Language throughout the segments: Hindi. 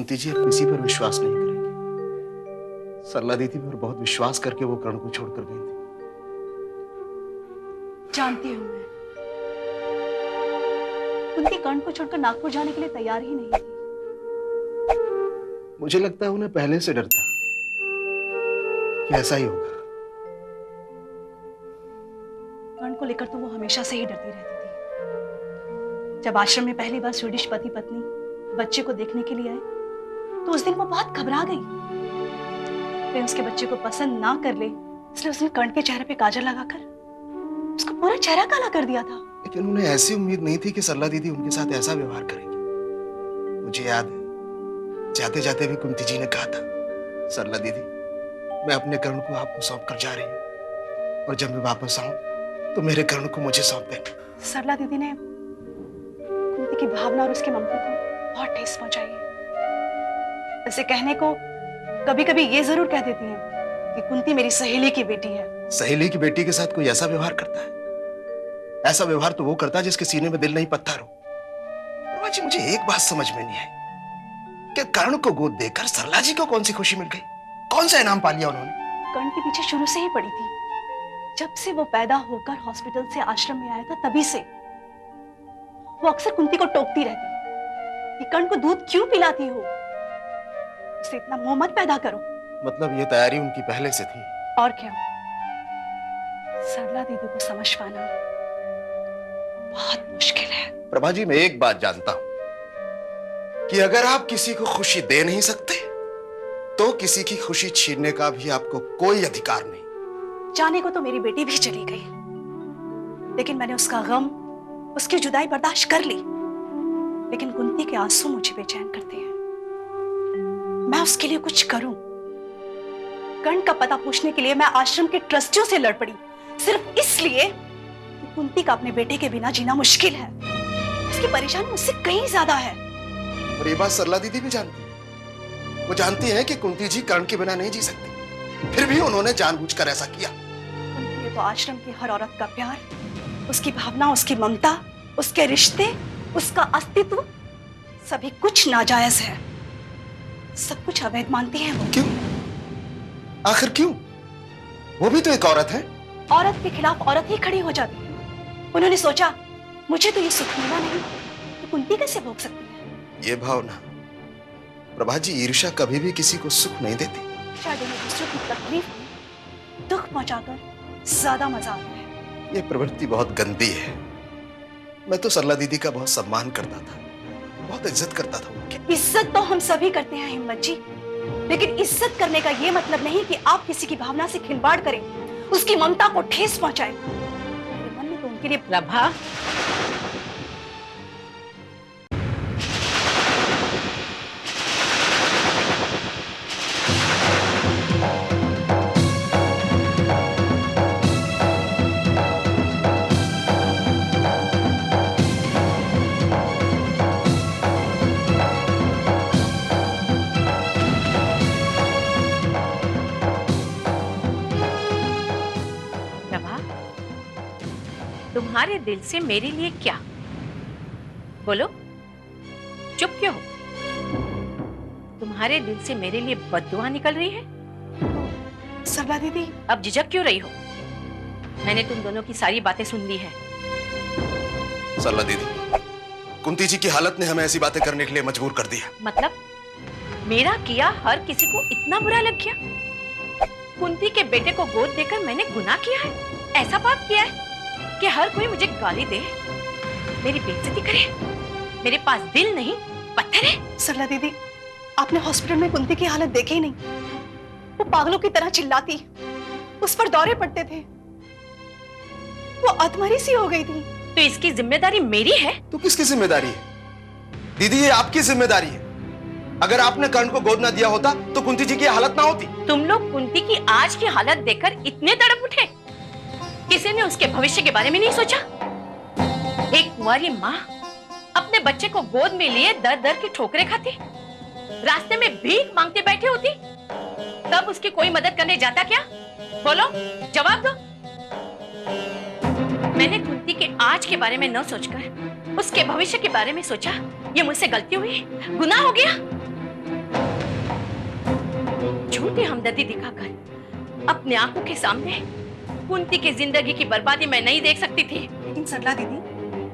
कुंती जी अब किसी पर विश्वास नहीं करेंगे। सरला दीदी पर बहुत विश्वास करके वो कर्ण को छोड़कर गई थी। जानती हूँ मैं, कुंती कर्ण को छोड़कर नागपुर जाने के लिए तैयार ही नहीं थी। मुझे लगता है उन्हें पहले से डर था कि ऐसा ही होगा। कर्ण को लेकर तो वो हमेशा से ही डरती रहती थी। जब आश्रम में पहली बार स्वीडिश पति पत्नी बच्चे को देखने के लिए आए तो उस दिन वो बहुत घबरा गई। वे उसके बच्चे को पसंद ना कर ले इसलिए उसने कर्ण के चेहरे पे काजल लगाकर उसका पूरा चेहरा काला कर दिया था। लेकिन उन्हें ऐसी उम्मीद नहीं थी कि सरला दीदी उनके साथ ऐसा व्यवहार करेंगी। मुझे याद है जाते जाते भी कुंती जी ने कहा था, सरला दीदी मैं अपने कर्ण को आपको सौंप कर जा रही हूँ और जब मैं वापस आऊं तो मेरे कर्ण को मुझे सौंप देना। सरला दीदी ने कुंती की भावना और उसके ममता को बहुत ठेस पहुंचाई है। ऐसे कहने को कभी कभी ये जरूर कह देती हैं कि कुंती मेरी सहेली की बेटी है। सहेली की बेटी के साथ कोई ऐसा व्यवहार करता है? ऐसा व्यवहार तो वो करता है जिसके सीने में दिल नहीं पत्थर हो। प्रभा जी मुझे एक बात समझ में नहीं आई कि कर्ण को गोद देकर सरला जी को कौन सी खुशी मिल गई? कौन सा इनाम पा लिया उन्होंने? कर्ण के पीछे शुरू से ही पड़ी थी। जब से वो पैदा होकर हॉस्पिटल से आश्रम में आया था तभी से वो अक्सर कुंती को टोकती रहती कि कर्ण को दूध क्यों पिलाती हो, उसे इतना मोह मत पैदा करो। मतलब ये तैयारी उनकी पहले से थी? और क्या, सरला दीदी को समझ पाना बहुत मुश्किल है। प्रभा जी मैं एक बात जानता हूं कि अगर आप किसी को खुशी दे नहीं सकते तो किसी की खुशी छीनने का भी आपको कोई अधिकार नहीं। जाने को तो मेरी बेटी भी चली गई, लेकिन मैंने उसका गम, उसकी जुदाई बर्दाश्त कर ली। लेकिन कुंती के आंसू मुझे बेचैन करते हैं। मैं उसके लिए कुछ करूं। कर्ण का पता पूछने के लिए मैं आश्रम के ट्रस्टियों से लड़ पड़ी, सिर्फ इसलिए कि कुंती का अपने बेटे के बिना जीना मुश्किल है। उसकी परेशानी मुझसे कहीं ज्यादा है। और ये बात सरला दीदी भी जानती है। वो जानती है कि कुंती जी कर्ण के बिना नहीं जी सकती, फिर भी उन्होंने जानबूझकर ऐसा किया। कुंती तो आश्रम की हर औरत का प्यार, उसकी भावना, उसकी ममता, उसके रिश्ते, उसका अस्तित्व, सभी कुछ नाजायज है। सब कुछ अवैध मानती है वो। क्यों? आखिर क्यों? वो भी तो एक औरत है। औरत के खिलाफ औरत ही खड़ी हो जाती है। उन्होंने सोचा मुझे तो ये सुख मिला नहीं तो कुंती कैसे भोग सकती है। ये भावना प्रभा जी, ईर्ष्या कभी भी किसी को सुख नहीं देती। शायद उन्हें दूसरों की तकलीफ में दुख पहुंचाकर ज्यादा मजा आता है। ये प्रवृत्ति बहुत गंदी है। मैं तो सरला दीदी का बहुत सम्मान करता था, बहुत इज्जत करता था उनकी। इज्जत तो हम सभी करते हैं हिम्मत जी, लेकिन इज्जत करने का ये मतलब नहीं कि आप किसी की भावना से खिलवाड़ करें, उसकी ममता को ठेस पहुंचाएं। मेरे मन में तो उनके लिए प्रभा, तुम्हारे दिल से मेरे लिए क्या? बोलो, चुप क्यों हो? तुम्हारे दिल से मेरे लिए बद्दुआ निकल रही है? सरला दीदी, अब झिझक क्यों रही हो? मैंने तुम दोनों की सारी बातें सुन ली है। सरला दीदी, कुंती जी की हालत ने हमें ऐसी बातें करने के लिए मजबूर कर दिया। मतलब मेरा किया हर किसी को इतना बुरा लग गया? कुंती के बेटे को गोद देकर मैंने गुनाह किया है, ऐसा पाप किया है कि हर कोई मुझे गाली दे, मेरी बेइज्जती करे? मेरे पास दिल नहीं पत्थर है। सरला दीदी, आपने हॉस्पिटल में कुंती की हालत देखी ही नहीं। वो पागलों की तरह चिल्लाती, उस पर दौरे पड़ते थे, वो अधमरी सी हो गई थी। तो इसकी जिम्मेदारी मेरी है? तो किसकी जिम्मेदारी है? दीदी ये आपकी जिम्मेदारी है। अगर आपने कर्ण को गोद ना दिया होता तो कुंती जी की हालत ना होती। तुम लोग कुंती की आज की हालत देखकर इतने तड़प उठे, किसी ने उसके भविष्य के बारे में नहीं सोचा? एक कुंवारी माँ अपने बच्चे को गोद में लिए दर दर की ठोकरें खाती, रास्ते में भीख मांगते बैठी होती, तब उसकी कोई मदद करने जाता क्या? बोलो, जवाब दो। मैंने कुंती के आज के बारे में न सोचकर उसके भविष्य के बारे में सोचा, ये मुझसे गलती हुई, गुनाह हो गया। झूठी हमदर्दी दिखाकर अपने आंखों के सामने कुंती की जिंदगी की बर्बादी मैं नहीं देख सकती थी। लेकिन सरला दीदी,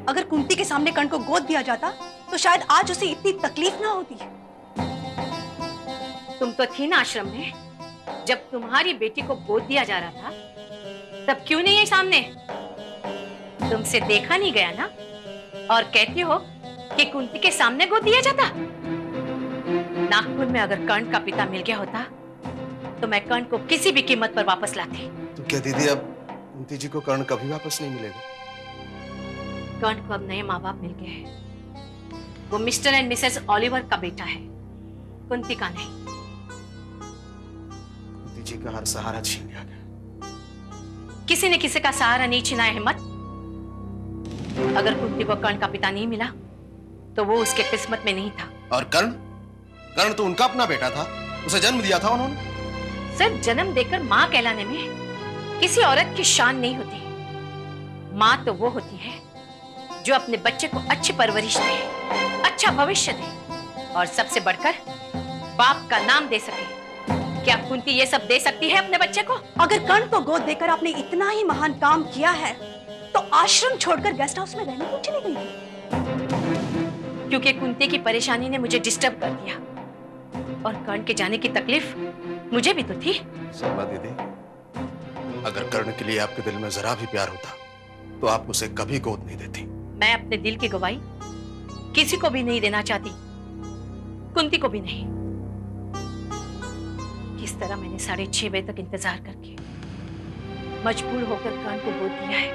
अगर कुंती के सामने कर्ण को गोद दिया जाता तो शायद आज उसे इतनी तकलीफ ना होती। तुम तो थी ना आश्रम में जब तुम्हारी बेटी को गोद दिया जा रहा था, तब क्यों नहीं है सामने? तुमसे देखा नहीं गया ना, और कहती हो कि कुंती के सामने गोद दिया जाता। नागपुर में अगर कर्ण का पिता मिल गया होता तो मैं कर्ण को किसी भी कीमत पर वापस लाती। तो क्या दीदी अब कुंती जी को कर्ण कभी वापस नहीं मिलेगा? कर्ण को अब नए माँ बाप मिल गए हैं। वो मिस्टर एंड मिसेस ऑलिवर का बेटा है, कुंती का नहीं। कुंती जी का हर सहारा छीन लिया गया। किसी ने किसी का सहारा नहीं छीना है हिम्मत। अगर कुंती को कर्ण का पिता नहीं मिला तो वो उसके किस्मत में नहीं था। और कर्ण? कर्ण तो उनका अपना बेटा था, उसे जन्म दिया था उन्होंने। सिर्फ जन्म देकर माँ कहलाने में किसी औरत की शान नहीं होती। माँ तो वो होती है जो अपने बच्चे को अच्छी परवरिश दे, अच्छा भविष्य दे, और सबसे बढ़कर बाप का नाम दे सके। क्या कुंती ये सब दे सकती है अपने बच्चे को? अगर कर्ण को गोद देकर आपने इतना ही महान काम किया है तो आश्रम छोड़कर गेस्ट हाउस में रहने क्यों चली गई? क्योंकि कुंती की परेशानी ने मुझे डिस्टर्ब कर दिया, और कर्ण के जाने की तकलीफ मुझे भी तो थी। सरला दीदी, अगर कर्ण के लिए आपके दिल में जरा भी प्यार होता तो आप उसे कभी गोद नहीं देती। मैं अपने दिल की गवाही किसी को भी नहीं देना चाहती, कुंती को भी नहीं। किस तरह मैंने 6:30 बजे तक इंतजार करके मजबूर होकर कर्ण को गोद दिया है,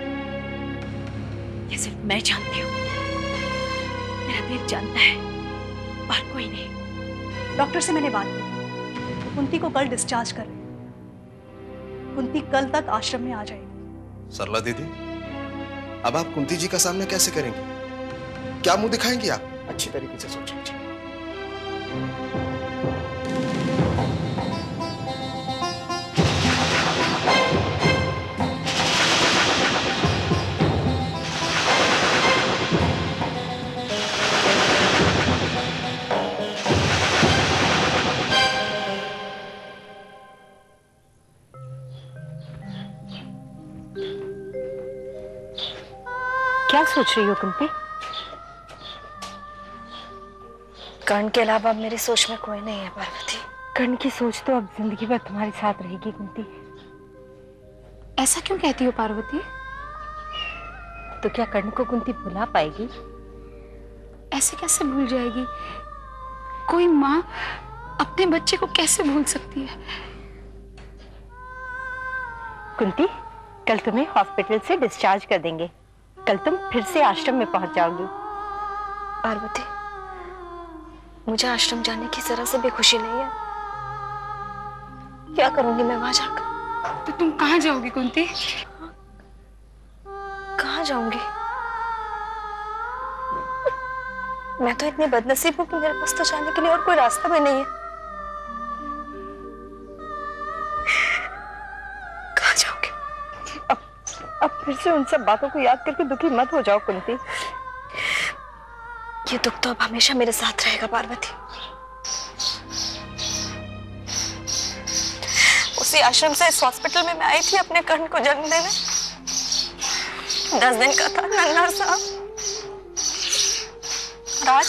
ये सिर्फ मैं जानती हूँ। मेरा दिल जानता है और कोई नहीं। डॉक्टर से मैंने बात की, कुंती को कल डिस्चार्ज कर रहे हैं। कुंती कल तक आश्रम में आ जाएगी। सरला दीदी, अब आप कुंती जी का सामना कैसे करेंगी? क्या मुंह दिखाएंगी आप? अच्छी तरीके से सोच लीजिए। क्या सोच रही हो कुंती? कर्ण के अलावा मेरी सोच में कोई नहीं है पार्वती। कर्ण की सोच तो अब जिंदगी भर तुम्हारे साथ रहेगी कुंती। ऐसा क्यों कहती हो पार्वती? तो क्या कर्ण को कुंती भुला पाएगी? ऐसे कैसे भूल जाएगी? कोई माँ अपने बच्चे को कैसे भूल सकती है? कुंती, कल तुम्हें हॉस्पिटल से डिस्चार्ज कर देंगे। कल तुम फिर से आश्रम में पहुंच जाओगी। पार्वती, मुझे आश्रम जाने की जरा से भी खुशी नहीं है। क्या करूंगी मैं वहां जाकर? तो तुम कहाँ जाओगी कुंती? कहाँ जाऊंगी? मैं तो इतनी बदनसीब हूं कि मेरे पास तो जाने के लिए और कोई रास्ता भी नहीं है। कहाँ जाऊंगी? अब फिर से उन सब बातों को याद करके दुखी मत हो जाओ कुंती। ये दुख तो अब हमेशा मेरे साथ रहेगा पार्वती। उसी आश्रम से इस हॉस्पिटल में मैं आई थी अपने कर्ण को जन्म देने। 10 दिन का था नन्हा सा। और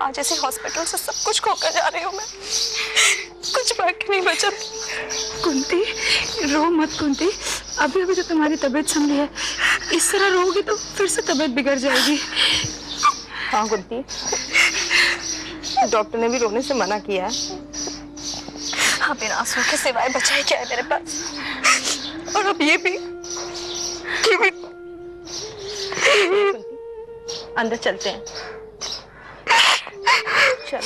आज इसी हॉस्पिटल से सब कुछ खोकर जा रही हूँ मैं। कुछ बाकी नहीं बचा। कुंती, रो मत कुंती। अभी अभी तो तुम्हारी तबीयत संभली है, इस तरह रोगी तो फिर से तबीयत बिगड़ जाएगी। हाँ कुंती, डॉक्टर ने भी रोने से मना किया है। हाँ, बिना आंसुओं के सिवाय बचा ही क्या है मेरे पास? और अब ये भी अंदर चलते हैं। चल।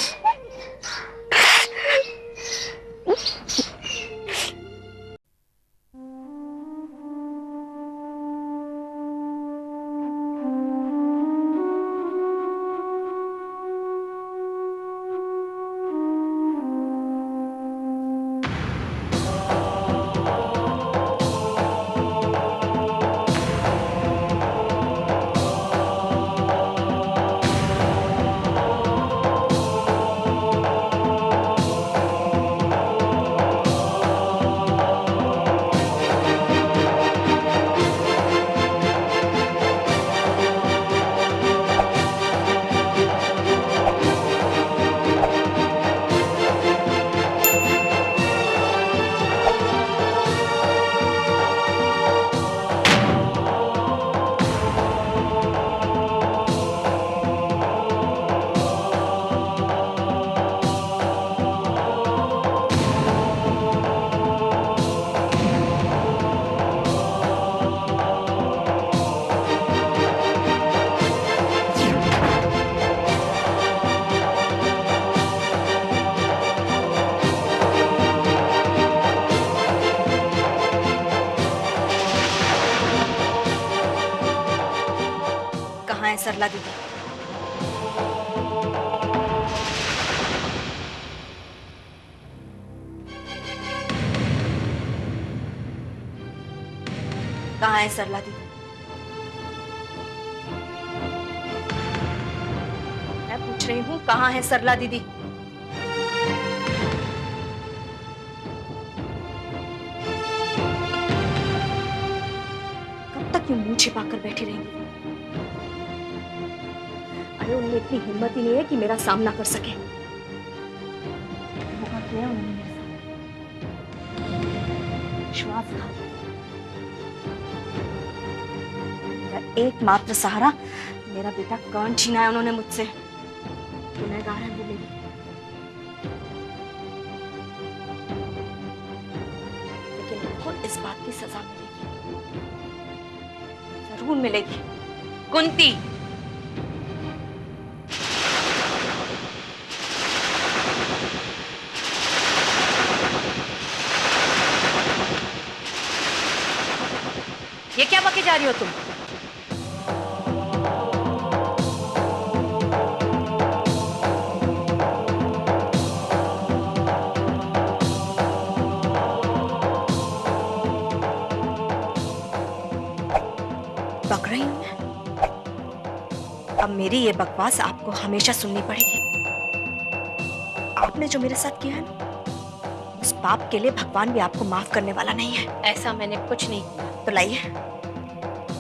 सरला दीदी। कहाँ है सरला दीदी? मैं पूछ रही हूँ कहाँ है सरला दीदी? कब तक यूं मुंह छिपाकर बैठी रहेंगी? अरे उनमें इतनी हिम्मत ही नहीं है कि मेरा सामना कर सके। धोखा किया उन्होंने मेरे साथ, विश्वासघात। एकमात्र सहारा मेरा बेटा कर्ण छीना है उन्होंने मुझसे। गुनहगार है वो मेरी। लेकिन उनको इस बात की सजा मिलेगी, जरूर मिलेगी। कुंती, ये क्या बके जा रही हो तुम? बक रही हूं मैं? अब मेरी ये बकवास आपको हमेशा सुननी पड़ेगी। आपने जो मेरे साथ किया है ना, उस पाप के लिए भगवान भी आपको माफ करने वाला नहीं है। ऐसा मैंने कुछ नहीं किया। तो लाइए,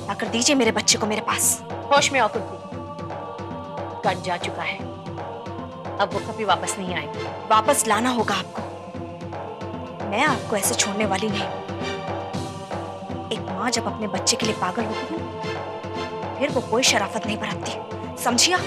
आकर दीजिए मेरे बच्चे को मेरे पास। होश में आओ कुंती, कट जा चुका है, अब वो कभी वापस नहीं आएगा। वापस लाना होगा आपको। मैं आपको ऐसे छोड़ने वाली नहीं। एक माँ जब अपने बच्चे के लिए पागल होती है, फिर वो कोई शराफत नहीं बरतती, समझिए?